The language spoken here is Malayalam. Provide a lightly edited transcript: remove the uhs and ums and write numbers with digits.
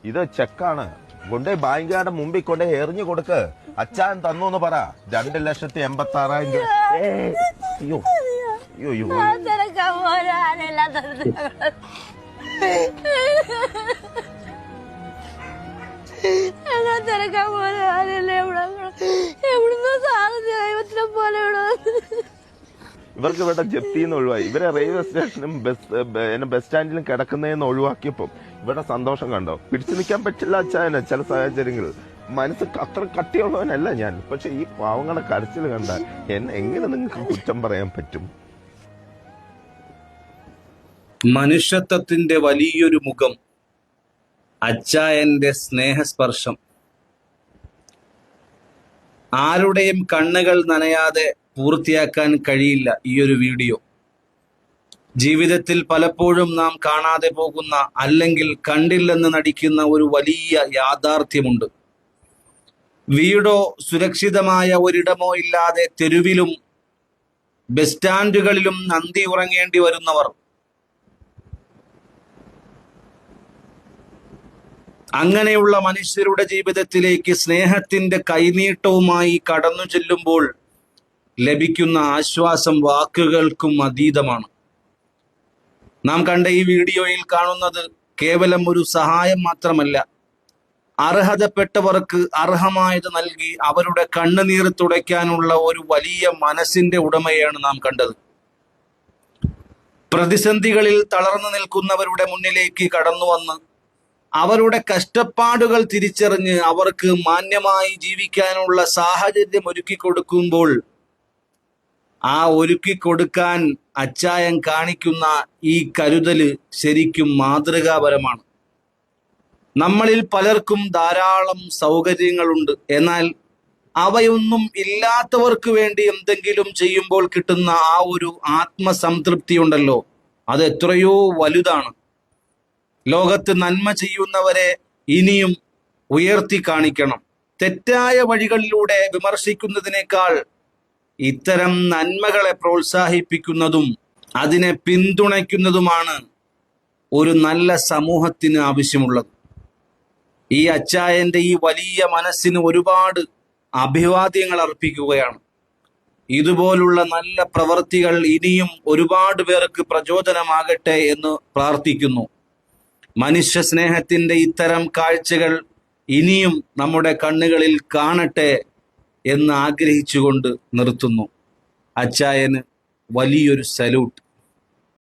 ഇത് ചെക്കാണ്. കൊണ്ടേ ബാങ്കുകാരുടെ മുമ്പിൽ കൊണ്ടേ എറിഞ്ഞു കൊടുക്ക്. അച്ഛൻ തന്നു എന്ന് പറ. 2,86,000 രൂപ. അയ്യോ അയ്യോ അയ്യോ ഇവർക്ക് ഇവിടെ ജപ്തിന്ന് ഒഴിവായി. ഇവരെ റെയിൽവേ സ്റ്റേഷനും ബസ് സ്റ്റാൻഡിലും കിടക്കുന്നതെന്ന് ഒഴിവാക്കിയപ്പം ഇവിടെ സന്തോഷം കണ്ടോ? പിടിച്ചു നിൽക്കാൻ പറ്റില്ല അച്ഛനെ ചില സാഹചര്യങ്ങളിൽ. മനസ്സ് അത്ര കട്ടിയുള്ളവനല്ല ഞാൻ. പക്ഷെ ഈ പാവങ്ങളുടെ കരച്ചിൽ കണ്ടാൽ എങ്ങനെ നിങ്ങൾക്ക് കുറ്റം പറയാൻ പറ്റും? മനുഷ്യത്വത്തിന്റെ വലിയൊരു മുഖം, അച്ചായന്റെ സ്നേഹസ്പർശം. ആരുടെയും കണ്ണുകൾ നനയാതെ പൂർത്തിയാക്കാൻ കഴിയില്ല ഈ ഒരു വീഡിയോ. ജീവിതത്തിൽ പലപ്പോഴും നാം കാണാതെ പോകുന്ന, അല്ലെങ്കിൽ കണ്ടില്ലെന്ന് നടിക്കുന്ന ഒരു വലിയ യാഥാർത്ഥ്യമുണ്ട്. വീടോ സുരക്ഷിതമായ ഒരിടമോ ഇല്ലാതെ തെരുവിലും ബസ് സ്റ്റാൻഡുകളിലും നന്ദി ഉറങ്ങേണ്ടി വരുന്നവർ, അങ്ങനെയുള്ള മനുഷ്യരുടെ ജീവിതത്തിലേക്ക് സ്നേഹത്തിന്റെ കൈനീട്ടവുമായി കടന്നു ചെല്ലുമ്പോൾ ലഭിക്കുന്ന ആശ്വാസം വാക്കുകൾക്കും അതീതമാണ്. നാം കണ്ട ഈ വീഡിയോയിൽ കാണുന്നത് കേവലം ഒരു സഹായം മാത്രമല്ല, അർഹതപ്പെട്ടവർക്ക് അർഹമായത് നൽകി അവരുടെ കണ്ണുനീർ തുടയ്ക്കാനുള്ള ഒരു വലിയ മനസ്സിന്റെ ഉടമയാണ് നാം കണ്ടത്. പ്രതിസന്ധികളിൽ തളർന്നു നിൽക്കുന്നവരുടെ മുന്നിലേക്ക് കടന്നു വന്ന് അവരുടെ കഷ്ടപ്പാടുകൾ തിരിച്ചറിഞ്ഞ് അവർക്ക് മാന്യമായി ജീവിക്കാനുള്ള സാഹചര്യം ഒരുക്കി കൊടുക്കുമ്പോൾ ആ ഒരുക്കി കൊടുക്കാൻ അച്ചായൻ കാണിക്കുന്ന ഈ കരുതല് ശരിക്കും മാതൃകാപരമാണ്. നമ്മളിൽ പലർക്കും ധാരാളം സൗകര്യങ്ങളുണ്ട്. എന്നാൽ അവയൊന്നും ഇല്ലാത്തവർക്ക് വേണ്ടി എന്തെങ്കിലും ചെയ്യുമ്പോൾ കിട്ടുന്ന ആ ഒരു ആത്മസംതൃപ്തി ഉണ്ടല്ലോ, അത് എത്രയോ വലുതാണ്. ലോകത്ത് നന്മ ചെയ്യുന്നവരെ ഇനിയും ഉയർത്തി കാണിക്കണം. തെറ്റായ വഴികളിലൂടെ വിമർശിക്കുന്നതിനേക്കാൾ ഇത്തരം നന്മകളെ പ്രോത്സാഹിപ്പിക്കുന്നതും അതിനെ പിന്തുണയ്ക്കുന്നതുമാണ് ഒരു നല്ല സമൂഹത്തിന് ആവശ്യമുള്ളത്. ഈ അച്ചായന്റെ ഈ വലിയ മനസ്സിന് ഒരുപാട് അഭിവാദ്യങ്ങൾ അർപ്പിക്കുകയാണ്. ഇതുപോലുള്ള നല്ല പ്രവൃത്തികൾ ഇനിയും ഒരുപാട് പേർക്ക് പ്രചോദനമാകട്ടെ എന്ന് പ്രാർത്ഥിക്കുന്നു. മനുഷ്യ സ്നേഹത്തിന്റെ ഇത്തരം കാഴ്ചകൾ ഇനിയും നമ്മുടെ കണ്ണുകളിൽ കാണട്ടെ എന്ന് ആഗ്രഹിച്ചുകൊണ്ട് നിർത്തുന്നു. അച്ചായന് വലിയൊരു സല്യൂട്ട്.